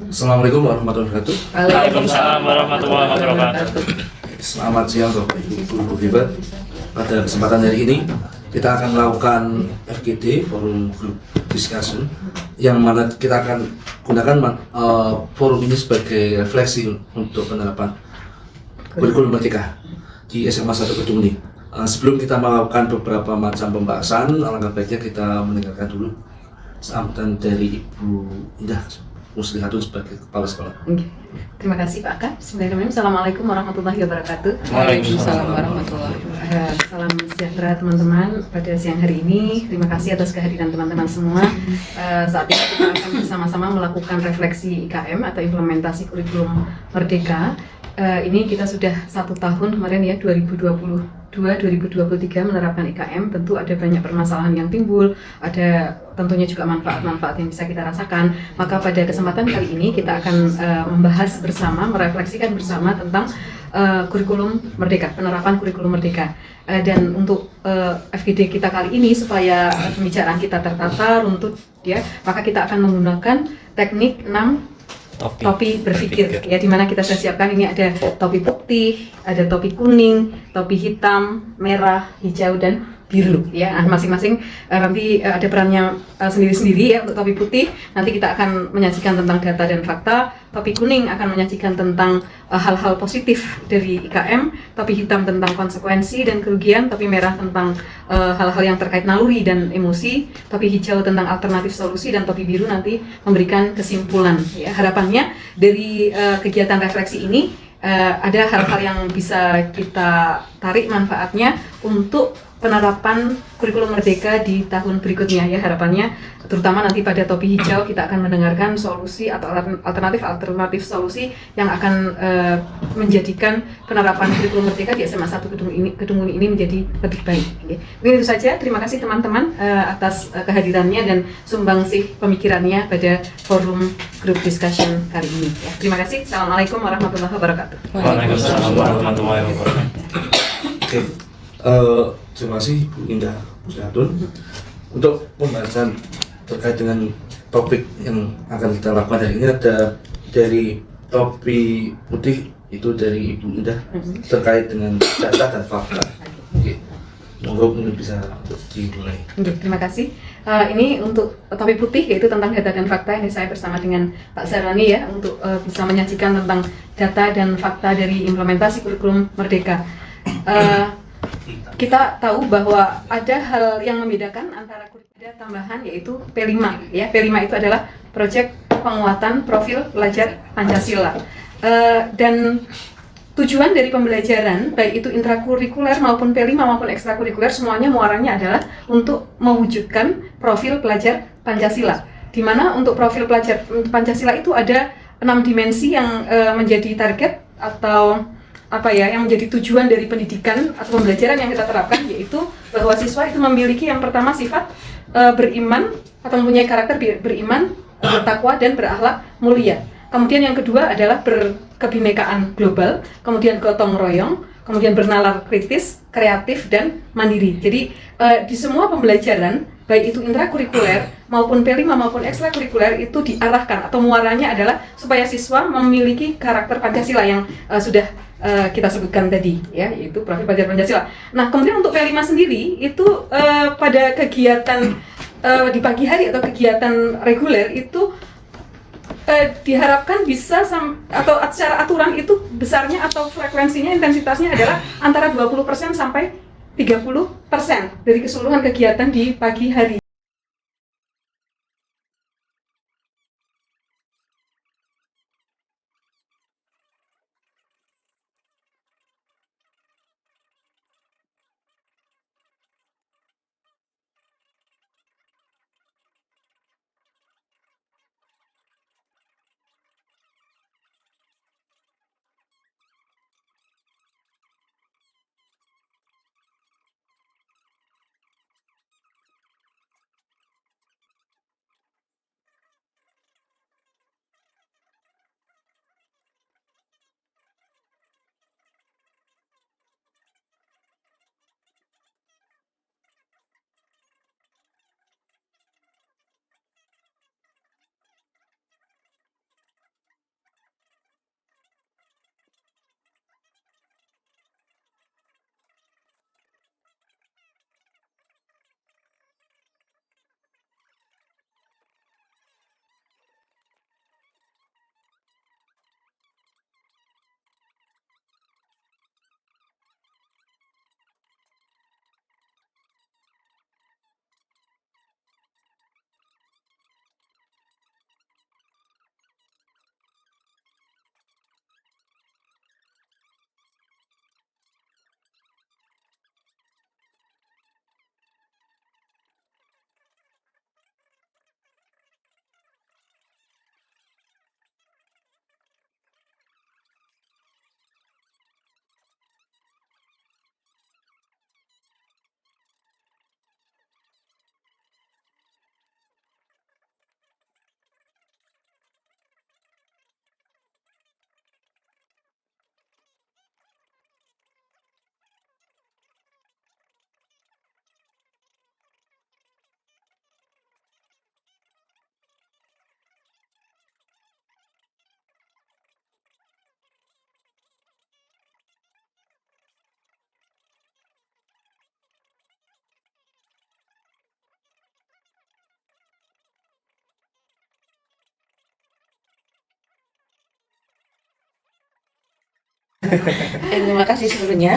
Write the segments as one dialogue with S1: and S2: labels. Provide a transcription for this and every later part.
S1: Assalamualaikum warahmatullahi wabarakatuh.
S2: Waalaikumsalam warahmatullahi wabarakatuh.
S1: Selamat siang Bapak Ibu guru hebat. Pada kesempatan hari ini kita akan melakukan FGD Forum Group Discussion, yang mana kita akan gunakan forum ini sebagai refleksi untuk penerapan kurikulum merdeka di SMA 1 Kedung ini. Sebelum kita melakukan beberapa macam pembahasan, alangkah baiknya kita mendengarkan dulu sambutan dari Ibu Indah Muslihatun sebagai kepala sekolah.
S3: Terima kasih Pak Kak. Bismillahirrahmanirrahim. Assalamualaikum warahmatullahi wabarakatuh.
S2: Waalaikumsalam warahmatullahi wabarakatuh.
S3: Salam sejahtera teman-teman pada siang hari ini. Terima kasih atas kehadiran teman-teman semua. Saat ini kita akan bersama-sama melakukan refleksi IKM atau implementasi kurikulum merdeka. Ini kita sudah 1 tahun kemarin ya, 2022-2023 menerapkan IKM. Tentu ada banyak permasalahan yang timbul, ada tentunya juga manfaat-manfaat yang bisa kita rasakan. Maka pada kesempatan kali ini kita akan membahas bersama, merefleksikan bersama tentang kurikulum merdeka, penerapan kurikulum merdeka. Dan untuk FGD kita kali ini, supaya pembicaraan kita tertata runtut ya, maka kita akan menggunakan teknik 6 topi berpikir ya, dimana kita sudah siapkan. Ini ada topi putih, ada topi kuning, topi hitam, merah, hijau, dan biru ya. Masing-masing nanti ada perannya sendiri-sendiri ya. Untuk topi putih nanti kita akan menyajikan tentang data dan fakta, topi kuning akan menyajikan tentang hal-hal positif dari IKM, topi hitam tentang konsekuensi dan kerugian, topi merah tentang hal-hal yang terkait naluri dan emosi, topi hijau tentang alternatif solusi, dan topi biru nanti memberikan kesimpulan ya. Harapannya dari kegiatan refleksi ini ada hal-hal yang bisa kita tarik manfaatnya untuk penerapan kurikulum merdeka di tahun berikutnya ya. Harapannya terutama nanti pada topi hijau kita akan mendengarkan solusi atau alternatif solusi yang akan menjadikan penerapan kurikulum merdeka di SMA 1 Kedung ini menjadi lebih baik. Mungkin itu saja. Terima kasih teman-teman atas kehadirannya dan sumbangsih pemikirannya pada forum group discussion kali ini ya. Terima kasih. Assalamualaikum warahmatullahi wabarakatuh.
S2: Waalaikumsalam warahmatullahi wabarakatuh.
S1: Oke, terima kasih Bu Indah Muslihatun. Untuk pembahasan terkait dengan topik yang akan kita lakukan hari ini, ada dari topi putih itu dari Ibu Indah terkait dengan data dan fakta. Oke, monggo mungkin bisa dimulai.
S3: Terima kasih. Ini untuk topik putih, yaitu tentang data dan fakta. Ini saya bersama dengan Pak Sarani ya, untuk bisa menyajikan tentang data dan fakta dari implementasi kurikulum merdeka. Kita tahu bahwa ada hal yang membedakan antara kurikulum tambahan, yaitu P5 ya. P5 itu adalah proyek penguatan profil pelajar Pancasila. Dan tujuan dari pembelajaran baik itu intrakurikuler maupun P5 maupun ekstrakurikuler, semuanya muaranya adalah untuk mewujudkan profil pelajar Pancasila. Di mana untuk profil pelajar Pancasila itu ada 6 dimensi yang menjadi target atau yang menjadi tujuan dari pendidikan atau pembelajaran yang kita terapkan, yaitu bahwa siswa itu memiliki yang pertama sifat beriman atau mempunyai karakter beriman, bertakwa, dan berakhlak mulia. Kemudian yang kedua adalah berkebinekaan global, kemudian gotong royong, kemudian bernalar kritis, kreatif, dan mandiri. Jadi di semua pembelajaran baik itu intrakurikuler maupun P5 maupun ekstrakurikuler itu diarahkan atau muaranya adalah supaya siswa memiliki karakter Pancasila yang sudah kita sebutkan tadi ya, yaitu profil pelajar Pancasila. Nah, kemudian untuk P5 sendiri itu pada kegiatan di pagi hari atau kegiatan reguler itu diharapkan bisa atau secara aturan itu besarnya atau frekuensinya, intensitasnya adalah antara 20% sampai 30% dari keseluruhan kegiatan di pagi hari.
S4: Terima kasih sebelumnya.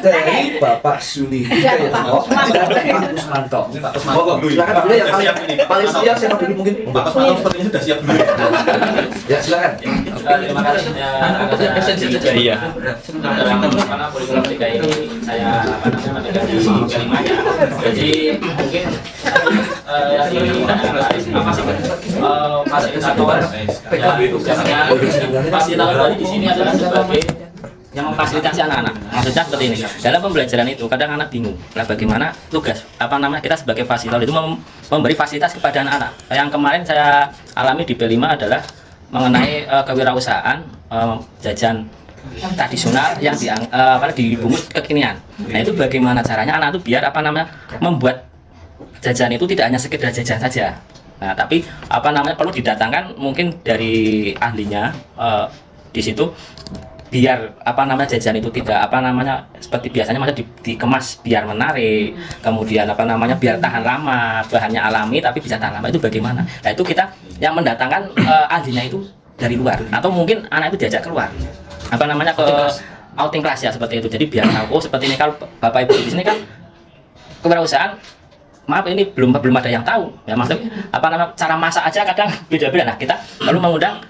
S1: Dari Bapak Suni. Oh, Pak Kusmanto. Silakan dulu yang paling siap siapa dulu mungkin?
S5: Pak Kusmanto sepertinya sudah siap dulu.
S1: Ya silakan.
S6: Terima kasih
S2: Iya.
S6: karena kurikulum 3 ini saya mendekati kelimanya. Jadi mungkin fasilitator fasilitator di sini adalah sebagai yang memfasilitasi anak-anak. Maksudnya seperti ini. Dalam pembelajaran itu kadang anak bingung. Nah, bagaimana tugas kita sebagai fasilitator itu memberi fasilitas kepada anak-anak. Yang kemarin saya alami di B5 adalah mengenai kewirausahaan jajan tradisional yang dibungkus kekinian. Nah, itu bagaimana caranya anak itu biar membuat jajan itu tidak hanya sekedar jajan saja. Nah, tapi perlu didatangkan mungkin dari ahlinya di situ biar jajan itu tidak seperti biasanya dikemas biar menarik, kemudian biar tahan lama, bahannya alami tapi bisa tahan lama. Itu bagaimana? Nah, itu kita yang mendatangkan ahlinya itu dari luar atau mungkin anak itu diajak keluar ke outing class ya, seperti itu. Jadi biar tahu seperti ini. Kalau Bapak Ibu di sini kan kewirausahaan, maaf ini belum ada yang tahu ya, maksudnya cara masak aja kadang beda-beda. Nah, kita lalu mengundang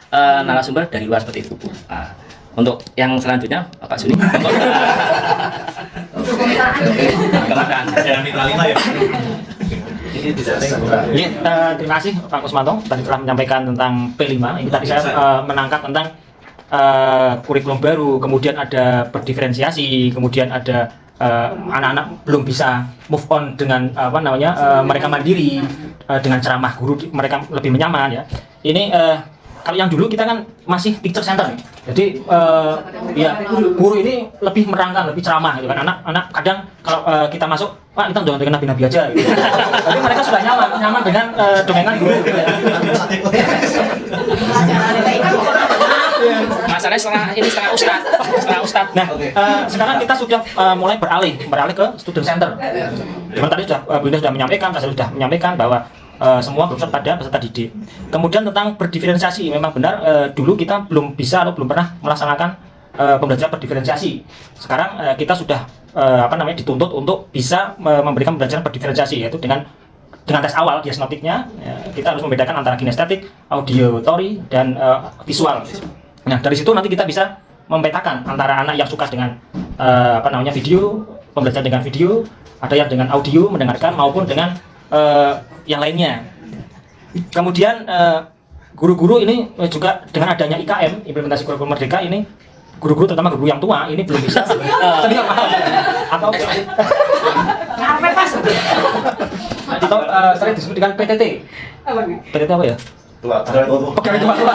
S6: narasumber dari luar seperti itu. Nah, untuk yang selanjutnya Pak Suni. Kemudian
S5: Jangan mitra 5 ya.
S7: Terima kasih Pak Kusmanto tadi telah menyampaikan tentang P5. Ini tadi saya menangkap tentang kurikulum baru, kemudian ada berdiferensiasi, kemudian ada anak-anak belum bisa move on dengan mereka mandiri dengan ceramah guru, mereka lebih nyaman ya. Ini kalau yang dulu kita kan masih teacher center, jadi ya guru ini lebih merangkang, lebih ceramah gitu kan. Anak-anak kadang kalau kita masuk, Pak kita jangan dengan nabi-nabi aja. Gitu. Jadi mereka sudah nyaman dengan dongeng guru. Gitu ya.
S6: Masalahnya setengah ustad.
S7: Nah, sekarang kita sudah mulai beralih ke student center. Dimana tadi Bu Indah sudah menyampaikan, Pak Sari sudah menyampaikan bahwa semua berpusat pada peserta didik. Kemudian tentang berdiferensiasi, memang benar dulu kita belum bisa atau belum pernah melaksanakan pembelajaran berdiferensiasi. Sekarang kita sudah dituntut untuk bisa memberikan pembelajaran berdiferensiasi, yaitu dengan tes awal diagnostiknya kita harus membedakan antara kinestetik, auditory dan visual. Nah dari situ nanti kita bisa memetakan antara anak yang suka dengan video, pembelajaran dengan video, ada yang dengan audio mendengarkan maupun dengan yang lainnya. Kemudian guru-guru ini juga dengan adanya IKM, implementasi kurikulum merdeka ini, guru-guru terutama guru yang tua ini belum bisa atau sering disebut dengan PTT. PTT apa ya? Pegawai tua.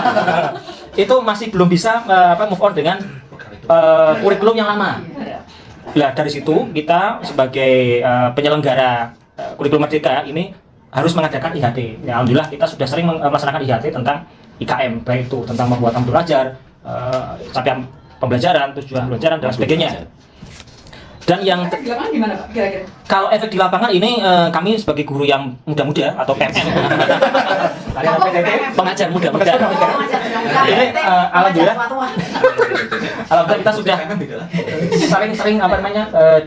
S7: Itu masih belum bisa move on dengan kurikulum yang lama. Nah dari situ kita sebagai penyelenggara kurikulum merdeka ini harus mengadakan IHT. Ya, alhamdulillah kita sudah sering melaksanakan IHT tentang IKM, baik itu tentang pembuatan belajar, capaian pembelajaran, tujuan pembelajaran dan sebagainya. Dan yang
S3: di lapangan gimana Pak kira-kira?
S7: Kalau efek di lapangan ini kami sebagai guru yang muda-muda atau PMM, pengajar muda-muda, ini alhamdulillah kita sudah sering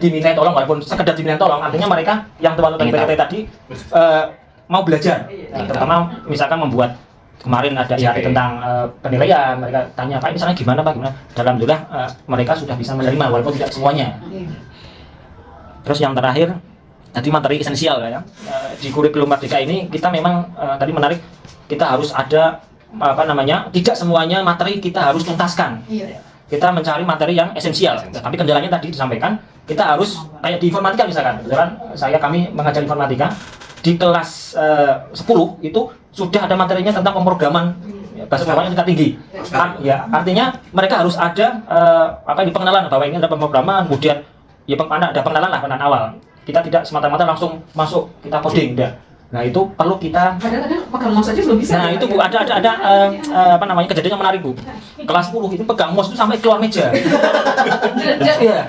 S7: diminta tolong, walaupun sekedar diminta tolong, artinya mereka yang teman-teman PTT tadi mau belajar, terutama misalkan membuat kemarin ada IHT tentang penilaian, mereka tanya Pak misalnya gimana Pak, gimana? Alhamdulillah mereka sudah bisa menerima walaupun tidak semuanya. Terus yang terakhir tadi materi esensial ya. Di kurikulum merdeka ini kita memang tadi menarik, kita harus ada tidak semuanya materi kita harus tuntaskan. Kita mencari materi yang esensial. Tapi kendalanya tadi disampaikan, kita harus kayak di informatika misalkan. Kebetulan kami mengajar informatika di kelas 10 itu sudah ada materinya tentang pemrograman bahasa programan yang tingkat tinggi. Artinya mereka harus ada di pengenalan bahwa ini ada pemrograman, kemudian ya ada pengenalan awal. Kita tidak semata-mata langsung masuk kita coding, enggak. Nah itu perlu kita.
S3: Kadang-kadang pegang mouse aja belum bisa.
S7: Nah itu Bu, ada kejadian yang menarik Bu. Kelas 10 itu pegang mouse itu sampai keluar meja. Iya.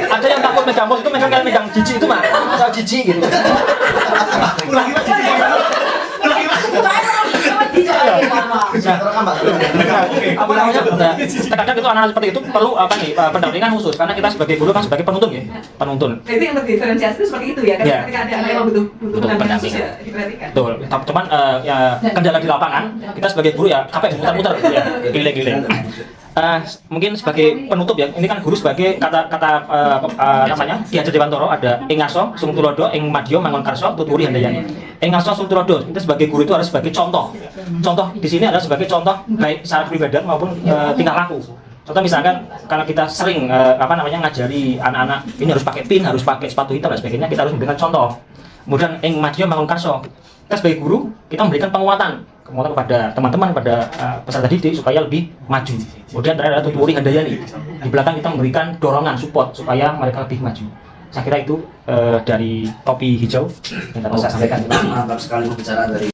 S7: Ada yang takut megang mouse itu megang jiji itu mah, jiji gitu. Terkadang itu anak seperti itu perlu pendampingan khusus karena kita sebagai guru kan sebagai penuntun ya, penuntun.
S3: Jadi yang diferensiasi itu seperti itu ya, kan ketika ada anak yang butuh pendampingan khusus ya diperhatikan.
S7: Betul. Cuman ya kendala di lapangan kita sebagai guru ya capek muter-muter ya, giling-giling. Mungkin sebagai penutup ya, ini kan guru sebagai kata namanya Ki Hajar Dewantara, ada ing ngaso sung tulodo ing madya mangun karso tuturi handayani. Ing ngaso sung tulodo itu sebagai guru itu harus sebagai contoh. Contoh di sini adalah sebagai contoh baik secara pribadian maupun tingkah laku. Contoh misalkan kalau kita sering ngajari anak-anak ini harus pakai pin, harus pakai sepatu hitam dan sebagainya, kita harus memberikan contoh. Kemudian ing madya mangun karso, kita sebagai guru kita memberikan penguatan kepada teman-teman, pada peserta didik supaya lebih maju. Kemudian terakhir adalah tuturi handayani. Di belakang kita memberikan dorongan, support supaya mereka lebih maju. Saya kira itu dari topi hijau yang dapat saya sampaikan.
S1: Mantap sekali pembicaraan dari